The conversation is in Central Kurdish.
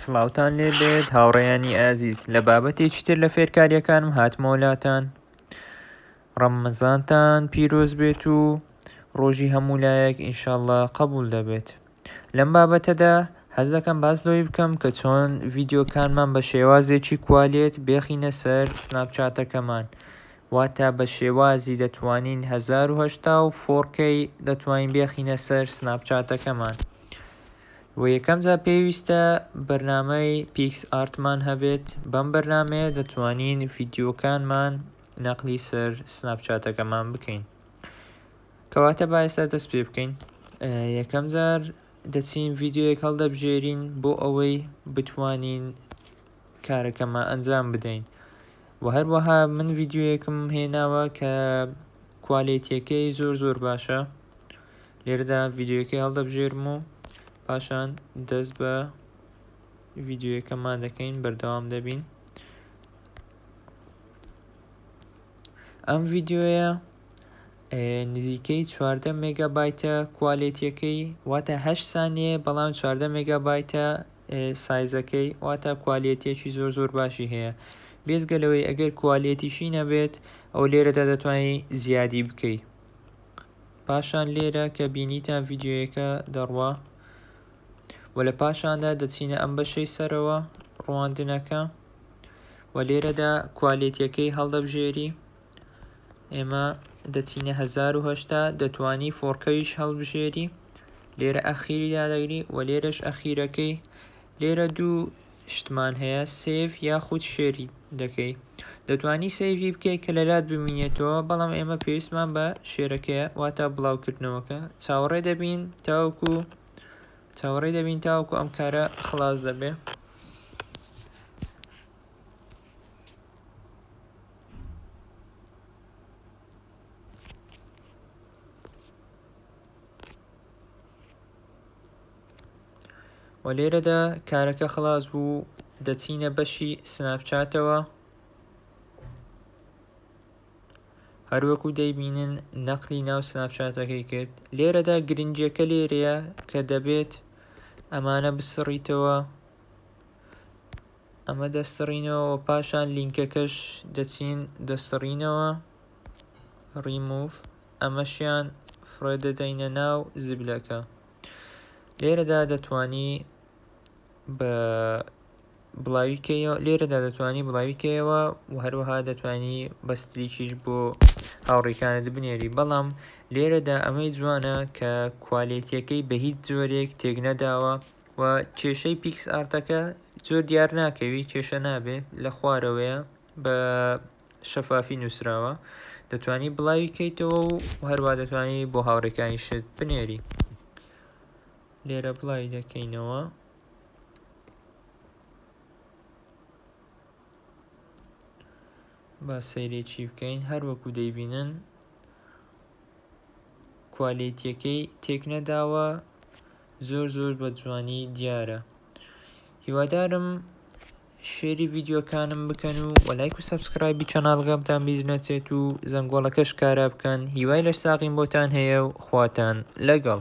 سڵاوتان لێ بێت هاوڕێیانی ئازیز لە بابەتێکی تر لە فێرکاریەکانم هاتمەوەلاتان. ڕەمەزانتان پیرۆز بێت و ڕۆژی هەموو لایەک ئینشاءڵڵا قبول دەبێت. لەم بابەتەدا حەز دەکەم باس لەوەی بکەم کە چۆن ڤیدیۆکانمان بە شێوازێکی کوالێت بێخینە سەر سناپچاتەکەمان، واتە بە شێوازی دەتوانین 1080 و 4K دەتوانین بێخینە سەر سناپچاتەکەمان. و یەکەم جا پێویستە بەرنامەی پیکس ئارتمان هەبێت. بەم بەرنامەیە دەتوانین ڤیدیۆکانمان نەقلی سەر سناپچاتەکەمان بکەین. کەواتە با ئێستا دەست پێ بکەین. یەکەم جار دەچین ڤیدیۆیەک هەڵدەبژێرین بۆ ئەوەی بتوانین کارەکەمان ئەنجام بدەین. و هەروەها من ڤیدیۆیەکم هێناوە کە کوالێتیەکەی زۆر باشە. لێرەدا ڤیدیۆیەکەی هەڵدەبژێرم و پاشان دەست بە ڤیدیۆیەکەمان دەکەین، بەردەوام دەبین. ئەم ڤیدیۆیە نزیکەی 14 مێگابایتە کوالێتیەکەی، واتە 8 سانیە، بەڵام 14 مێگابایتە سایزەکەی، واتە کوالێتیەکی زۆر باشی هەیە. بێزگەلەوەی ئەگەر کوالێتیشی نەبێت ئەو لێرەدا دەتوانین زیادی بکەیت. پاشان لێرە کە بینیتان ڤیدیۆیەکە دەڕوا و لە پاشاندا دەچینە ئەم بەشەی سەرەوە ڕواندنەکە و لێرەدا کوالێتیەکەی هەڵدەبژێری. ئێمە دەچینە 1080 دەتوانی 4Kش هەڵبژێری. لێرە ئەخیری دادەگری و لێرەش ئەخیرەکەی. لێرە دوو شتمان هەیە، سێڤ یاخود شێری دەکەی. دەتوانی سێڤی بکەیت کە لەلات بمینێتەوە، بەڵام ئێمە پێویستمان بە شێرەکەیە، واتە بڵاوکردنەوەکە. چاوەڕێ دەبین تاوەکو ئەم کارە خلاص دەبێ. و لێرەدا کارەکە خلاص بوو، دەچینە بەشی سناپچاتەوە. هەروەکو دەیبینن نەقلی ناو سناپچاتەکەی کرد. لێرەدا گرنگیەکە لێرەیە کە دەبێت ئەمانە بسڕیتەوە، ئەمە دەستڕینەوە و پاشان لینکەکەش دەچین دەستڕینەوە، ریموف، ئەمەشیان فرە دەدەینە ناو زبلەکە. لێرەدا دەتوانی بڵاویکەیەوە و هەروەها دەتوانی بە ستریکیش بۆ هاوڕێکانت بنێری. بەڵام لێرەدا ئەمەی جوانە کە کوالێتیەکەی بە هیچ جۆرێک تێک نەداوە و کێشەی پیکس ئارتەکە زۆر دیار ناکەوی، کێشە نابێ، لە خوارەوەیە بە شەفافی نووسراوە. دەتوانی بڵاوی کەیتەوە و هەروە دەتوانی بۆ هاوڕێکانی شت بنێری. لێرە بڵاوی دەکەینەوە. با سەیرێکی بکەین. هەروەکو دەیبینن کوالێتیەکەی تێک نەداوە، زۆر بە جوانی دیارە. هیوادارم شێری ڤیدیۆکانم بکەن و لایک و سەبسکرایبی چەناڵەکەمتان بیست نەچێت و زەنگۆڵەکەش کارا بکەن. هیوای لە ساقیم بۆتان هەیە و خواتان لەگەڵ.